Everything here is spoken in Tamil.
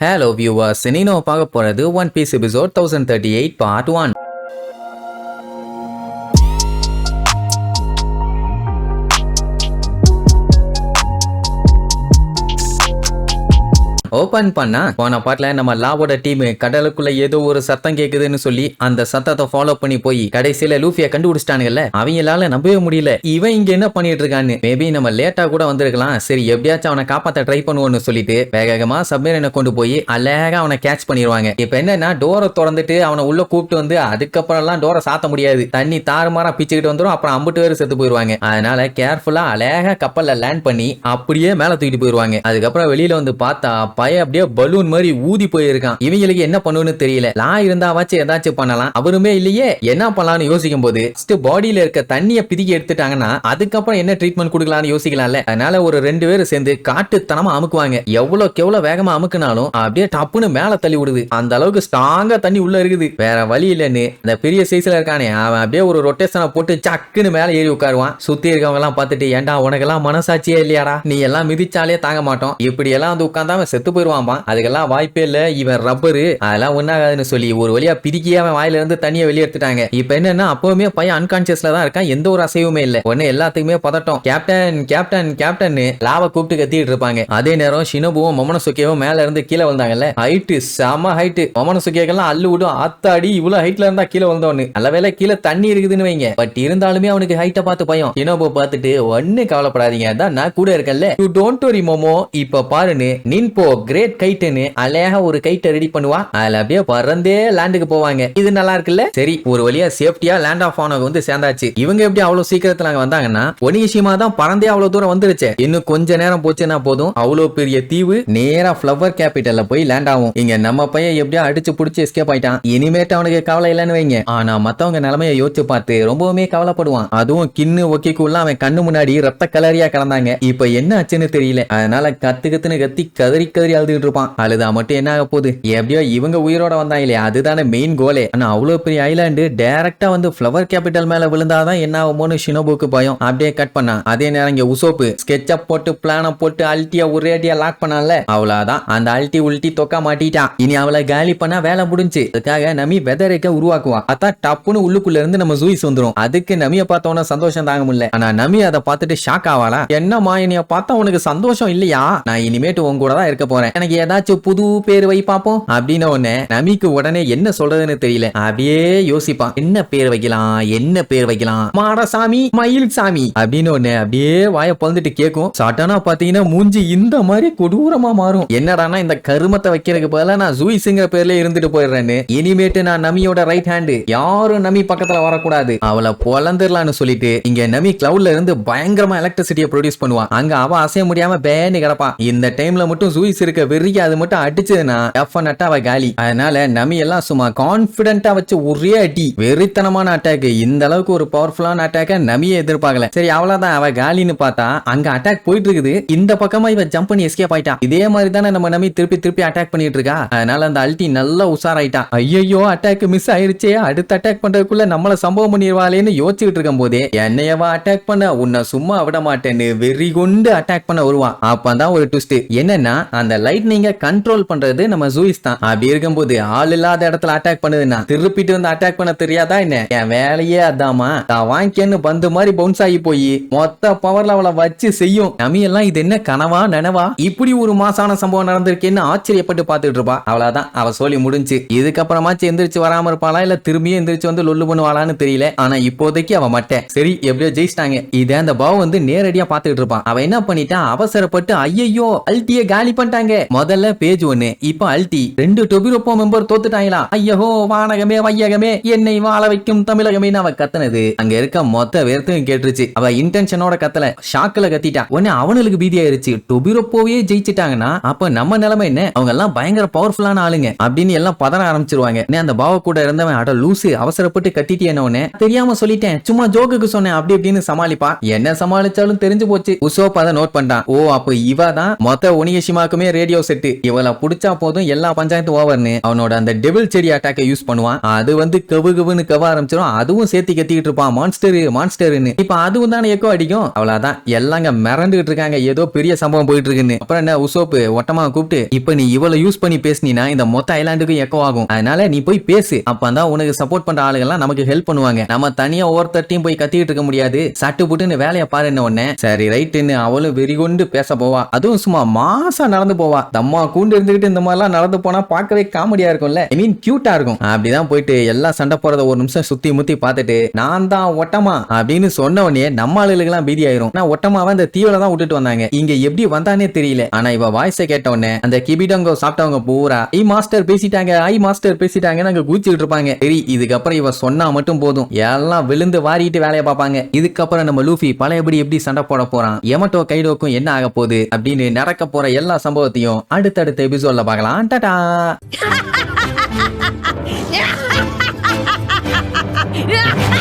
Hello viewers, இன்னைக்கு நம்ம பார்க்க போறது one piece episode 1038 part 1. Open பண்ணா போன பாட்டுல நம்ம லாவோட டீம் கடலுக்குள்ள ஏதோ ஒரு சத்தம் கேக்குதுன்னு சொல்லி அந்த சத்தத்தை ஃபாலோ பண்ணி போய் கடைசியில லூஃபிய கண்டுபிடிச்சிட்டானுங்கல்ல. அவங்களால நம்பவே முடியல இவன் இங்க என்ன பண்ணிட்டு இருக்கான்னு. மேபி நம்ம லேட்டா கூட வந்திருக்கலாம். சரி எப்படியாச்சும் அவனை காப்பாத்த ட்ரை பண்ணுவோம்னு சொல்லிட்டு வேகமா சப்மரீனை கொண்டு போய் அழகா அவனை கேட்ச் பண்ணிடுவாங்க. இப்ப என்னன்னா டோரை திறந்துட்டு அவனை உள்ள கூப்பிட்டு வந்து அதுக்கப்புறம் எல்லாம் டோரை சாத்த முடியாது. தண்ணி தாறுமாறா பிச்சுக்கிட்டு வந்துடும். அப்புறம் 50 பேர் செத்து போயிருவாங்க. அதனால கேர்ஃபுல்லா அழகா கப்பல்ல லேண்ட் பண்ணி அப்படியே மேல தூக்கிட்டு போயிருவாங்க. அதுக்கப்புறம் வெளியில வந்து பார்த்தா பையன் அப்படியே பலூன் மாதிரி ஊதி போயிருக்கான். இவங்களுக்கு என்ன பண்ணுன்னு தெரியல. லா இருந்தாவாச்சும் ஏதாச்சும் பண்ணலாம். அவருமே இல்லையே என்ன பண்ணலாம்னு யோசிக்கும் போது பாடியில இருக்க தண்ணியை பிதிக்கி எடுத்துட்டாங்கன்னா அதுக்கப்புறம் என்ன ட்ரீட்மெண்ட் கொடுக்கலாம்னு யோசிக்கலாம்ல. அதனால ஒரு 2 பேரும் சேர்ந்து காட்டுத்தனமா அமுக்குவாங்க. எவ்வளவு வேகமா அமுக்குனாலும் அப்படியே டப்புன்னு மேல தள்ளி விடுது. அந்த அளவுக்கு ஸ்ட்ராங்கா தண்ணி உள்ள இருக்குது. வேற வழி இல்லைன்னு இந்த பெரிய சைஸ்ல இருக்கானே அவன் அப்படியே ஒரு ரொட்டேஷனை போட்டு சக்குன்னு மேல ஏறி உட்காருவான். சுத்தி இருக்கவங்க எல்லாம் பார்த்துட்டு ஏன்டா உனக்கெல்லாம் மனசாட்சியே இல்லையாடா, நீ எல்லாம் மிதிச்சாலே தாங்க மாட்டோம், இப்படி எல்லாம் வந்து உட்கார்ந்தா செத்து போயிருவான். அதுக்கெல்லாம் வாய்ப்பே இல்ல, இவன் ரப்பரு, அதெல்லாம் ஒன்னாகாதுன்னு சொல்லி ஒரு வழியா பிரிக்கி அவன் வாயில இருந்து தண்ணியை வெளியே எடுத்துட்டாங்க. இப்ப என்னன்னா அப்பவுமே பையன் அன்கான்சியஸ்ல தான் இருக்கான். எந்த ஒரு அசைவுமே இல்ல. ஒண்ணு எல்லாத்துக்குமே பதட்டம். கேப்டன் கேப்டன் கேப்டன் லாவ கூப்பிட்டு கத்திட்டு இருப்பாங்க. அதே நேரம் ஷினோபுவும் மொமனோசுகேவும் மேல இருந்து கீழே வந்தாங்கல்ல. ஹைட்டு செம ஹைட்டு. மொமனோசுகேக்கெல்லாம் அள்ளு விடும். ஆத்தாடி இவ்வளவு ஹைட்ல இருந்தா கீழே வந்தோன்னு. நல்லவேளை கீழே தண்ணி இருக்குதுன்னு வைங்க. பட் இருந்தாலுமே அவனுக்கு ஹைட்டை பார்த்து பயம். ஷினோபு பார்த்துட்டு ஒண்ணு கவலைப்படாதீங்க, அதான் நான் கூட இருக்கேன்ல, யூ டோன்ட் வரி மோமோ, இப்ப பாருன்னு நின்போ கிரேட் கைட்டுன்னு அழகா ஒரு கைட்டை ரெடி பண்ணுவா. அதுல அப்படியே பறந்தே லேண்டுக்கு போவாங்க. இது நல்லா இருக்குல்ல. சரி ஒரு வழியா சேஃப்டியா லேண்ட் ஆஃப் ஆனவங்க வந்து சேர்ந்தாச்சு. இவங்க எப்படி அவ்வளவு சீக்கிரத்துல அங்க வந்தாங்கன்னா ஒனிகிஷிமா தான் பறந்தே அவ்வளவு தூரம் வந்துருச்சு. இன்னும் கொஞ்ச நேரம் போச்சுன்னா போதும் அவ்வளவு பெரிய தீவு நேரா ஃப்ளவர் கேபிட்டல்ல போய் லேண்ட் ஆகும். இங்க நம்ம பையன் எப்படியா அடிச்சு புடிச்சு எஸ்கேப் ஆயிட்டான். இனிமேட்டு அவனுக்கு கவலை இல்லைன்னு வைங்க. ஆனா மத்தவங்க நிலைமையை யோசிச்சு பார்த்து ரொம்பவுமே கவலைப்படுவான். அதுவும் கின்னு ஒக்கிக்குள்ள அவன் கண்ணு முன்னாடி ரத்த கலரியா கிடந்தாங்க. இப்ப என்ன ஆச்சுன்னு தெரியல. அதனால கத்துன்னு கத்தி கதறி அழுதுகிட்டு இருப்பான். அழுதா மட்டும் என்ன ஆக போகுது, எப்படியோ இவங்க உயிரோட வந்தாங்க இல்லையா, அதுதானே மெயின் கோலே. ஆனா அவ்வளவு பெரிய ஐலாண்டு டைரக்டா வந்து ஃப்ளவர் கேபிட்டல் மேல விழுந்தாதான் என்ன ஆகுமோன்னு ஷினோபுக்கு பயம். அப்படியே கட் பண்ணா. அதே நேரம் இங்க உசோப்பு ஸ்கெட்சப் போட்டு பிளான போட்டு அல்ட்டியா ஒரே அடியா லாக் பண்ணால. அவ்வளவுதான், அந்த அல்ட்டி உல்ட்டி தொக்கா மாட்டிட்டான். இனி அவளை காலி பண்ணா வேலை முடிஞ்சு. அதுக்காக நமி வெதரைக்க உருவாக்குவா. அதான் டப்புன்னு உள்ளுக்குள்ள இருந்து நம்ம ஜூயிஸ் வந்துரும். அதுக்கு நமிய பார்த்தோன்னா சந்தோஷம் தாங்க முடியல. ஆனா நமி அதை பார்த்துட்டு ஷாக் ஆவாளா, என்னமா என்னைய பார்த்தா உனக்கு சந்தோஷம் இல்லையா, நான் இனிமேட்டு உங்க கூட தான் இருக்க போறேன், எனக்கு ஏதாச்சும் புது பேர் வை பாப்போம் அப்படின்னு ஒண்ணு. நமிக்கு உடனே என்ன சொல்றதுன்னு தெரியல. அப்படியே யோசிப்பான், என்ன பேர் வைக்கலாம், மாடசாமி மயில் சாமி அப்படின்னு ஒண்ணு. அப்படியே வாய பொழுதுட்டு கேட்கும். சட்டனா பாத்தீங்கன்னா மூஞ்சி இந்த மாதிரி கொடூரமா மாறும். என்னடானா இந்த கருமத்தை வைக்கிறதுக்கு பதிலா நான் ஜூயிஸ்ங்கிற பேர்ல இருந்துட்டு போயிடுறேன்னு. இனிமேட்டு நான் நமியோட ரைட் ஹேண்டு, யாரும் நமி பக்கத்துல வரக்கூடாது, அவளை பொழந்துடலான்னு சொல்லிட்டு இங்க நமி கிளவுட்ல இருந்து பயங்கரமா எலக்ட்ரிசிட்டியை ப்ரொடியூஸ் பண்ணுவான். அங்க அவ அசைய முடியாம பேன்னு கிடப்பான். இந்த டைம்ல மட்டும் ஜூயிஸ் இருக்க வெறியா அது மட்டும் அடிச்சதுன்னா டெஃபினட்டா அவ காலி. அதனால நமி எல்லாம் சும்மா கான்பிடென்ட்டா வச்சு ஒரே அடி, வெறித்தனமான அட்டாக். இந்த அளவுக்கு ஒரு பவர்ஃபுல்லான அட்டாக்க நமியே எதிர்பார்க்கல. சரி அவ்வளவுதான் அவ காலின்னு பார்த்தா அங்க அட்டாக் போயிட்டு இருக்குது. இந்த பக்கமா இவ ஜம்ப் பண்ணி எஸ்கேப் ஆயிட்டான். இதே மாதிரி தானே நம்ம நமி திருப்பி அட்டாக் பண்ணிட்டு இருக்கா. அதனால அந்த அல்டி நல்லா உஷாராயிட்டான். ஐயோ அட்டாக் மிஸ் ஆயிருச்சே, அடுத்த அட்டாக் பண்றதுக்குள்ள நம்மள சம்பவம் பண்ணிடுவாளேன்னு யோசிச்சுட்டு இருக்கும் போதே என்னையவா அட்டாக் பண்ண, உன்னை சும்மா விட மாட்டேன்னு வெறி கொண்டு அட்டாக் பண்ண வருவான். அப்பதான் ஒரு ட்விஸ்ட் என்னன்னா அந்த லைட்னிங்க கண்ட்ரோல் பண்றது நம்ம ஜூயிஸ் தான். அப்படி இருக்கும்போது ஆள் இல்லாத இடத்துல அட்டாக் பண்ணுதுன்னா திருப்பிட்டு வந்து அட்டாக் பண்ண தெரியாதா என்ன, என் வேலையே அதாமா, நான் வாங்கிக்கன்னு பந்து மாதிரி பவுன்ஸ் ஆகி போய் மொத்த பவர்ல அவளை வச்சு செய்யும். நமி எல்லாம் இது என்ன கனவா நனவா, இப்படி ஒரு மாசான சம்பவம் நடந்திருக்கேன்னு ஆச்சரியப்பட்டு பார்த்துட்டு இருப்பா. அவ்வளவுதான் அவ சொல்லி முடிஞ்சு. இதுக்கப்புறமாச்சு எந்திரிச்சு வராம இருப்பாளா இல்ல திரும்பியும் எந்திரிச்சு வந்து லொல்லு பண்ணுவாளான்னு தெரியல. ஆனா இப்போதைக்கு அவ மட்டை சரி எப்படியோ ஜெயிச்சிட்டாங்க. இதை அந்த பாவ வந்து நேரடியா பார்த்துட்டு இருப்பான். அவ என்ன பண்ணிட்டா, அவசரப்பட்டு ஐயோ அல்ட்டிய காலி பண்ணிட்டாங்க. முதல்ல பேஜ் 1, இப்ப அல்டி 2 டொபிரோப்போ மெம்பர் தோத்துட்டாங்களா. ஐயோ வானகமே வையகமே என்னை வாழ வைக்கும் தமிழகமே அவ கத்துனது அங்க இருக்க மொத்த வேர்த்தையும் கேட்டுருச்சு. அவ இன்டென்ஷனோட கத்தல, ஷாக்ல கத்திட்டா. உடனே அவனுக்கு பீதி ஆயிருச்சு. டொபிரோப்போவே ஜெயிச்சிட்டாங்கன்னா அப்ப நம்ம நிலைமை என்ன, அவங்க எல்லாம் பயங்கர பவர்ஃபுல்லான ஆளுங்க அப்படின்னு எல்லாம் பதற ஆரம்பிச்சிருவாங்க. அந்த பாவ கூட இருந்தவன் அட லூசு அவசரப்பட்டு கட்டிட்டு என்ன தெரியாம சொல்லிட்டேன், சும்மா ஜோக்குக்கு சொன்னேன் அப்படி இப்படின்னு சமாளிப்பா. என்ன சமாளிச்சாலும் தெரிஞ்சு போச்சு. உசோப் அதை நோட் பண்ணான். ஓ அப்ப இவ தான் மொத்த ஒனிகஷிமாக்குமே பையன் ரேடியோ செட்டு இவளை புடிச்சா போதும் எல்லா பஞ்சாயத்து ஓவர்னு அவனோட அந்த டெவில் செடி அட்டாக்கை யூஸ் பண்ணுவான். அது வந்து கவுன்னு கவ ஆரம்பிச்சிடும். அதுவும் சேர்த்து கத்திக்கிட்டு இருப்பான் மான்ஸ்டர்னு. இப்ப அதுவும் தானே எக்கோ அடிக்கும். அவ்வளவுதான் எல்லாங்க மிரண்டுகிட்டு இருக்காங்க. ஏதோ பெரிய சம்பவம் போயிட்டு இருக்குன்னு. அப்புறம் என்ன உசோப்பு ஒட்டமா கூப்பிட்டு இப்ப நீ இவளை யூஸ் பண்ணி பேசினா இந்த மொத்த ஐலாண்டுக்கும் எக்கோ ஆகும். அதனால நீ போய் பேசு. அப்பதான் உனக்கு சப்போர்ட் பண்ற ஆளுங்கெல்லாம் நமக்கு ஹெல்ப் பண்ணுவாங்க. நம்ம தனியா ஒருத்தர்ட்டையும் போய் கத்திட்டு இருக்க முடியாது. சட்டு புட்டுன்னு வேலையை பாருன்னு உடனே சரி ரைட்டுன்னு அவளும் வெறிகொண்டு பேச போவா. அதுவும் சும்மா மாசா நடந்து போவா. தம்மா கூண்டு இருந்துகிட்டு இந்த மாதிரிலாம் நடந்து போனா பார்க்கவே காமெடியா இருக்கும்ல. ஐ மீன் கியூட்டா இருக்கும். அப்படிதான் போயிட்டு எல்லாம் சண்டை போறத ஒரு நிமிஷம் சுத்தி முத்தி பார்த்துட்டு நான் தான் ஒட்டமா அப்படின்னு சொன்ன உடனே நம்ம ஆளுகளுக்கு எல்லாம் பீதி ஆயிரும். நான் ஒட்டமாவை இந்த தீவில தான் விட்டுட்டு வந்தாங்க. இங்க எப்படி வந்தானே தெரியல. ஆனா இவ வாய்ஸை கேட்ட உடனே அந்த கிபிடங்கோ சாப்பிட்டவங்க பூரா ஐ மாஸ்டர் பேசிட்டாங்க நாங்க கூச்சிட்டு இருப்பாங்க. சரி இதுக்கப்புறம் இவ சொன்னா மட்டும் போதும் எல்லாம் விழுந்து வாரிட்டு வேலையை பார்ப்பாங்க. இதுக்கப்புறம் நம்ம லூஃபி பழையபடி எப்படி சண்டை போட போறான், எமட்டோ கைடோக்கும் என்ன ஆக போகுது அப்படின்னு நடக்க போற எல்லா சம்பவத்தையும் அடுத்தடுத்த எபிசோட்ல பார்க்கலாம். டாடா. Yeah!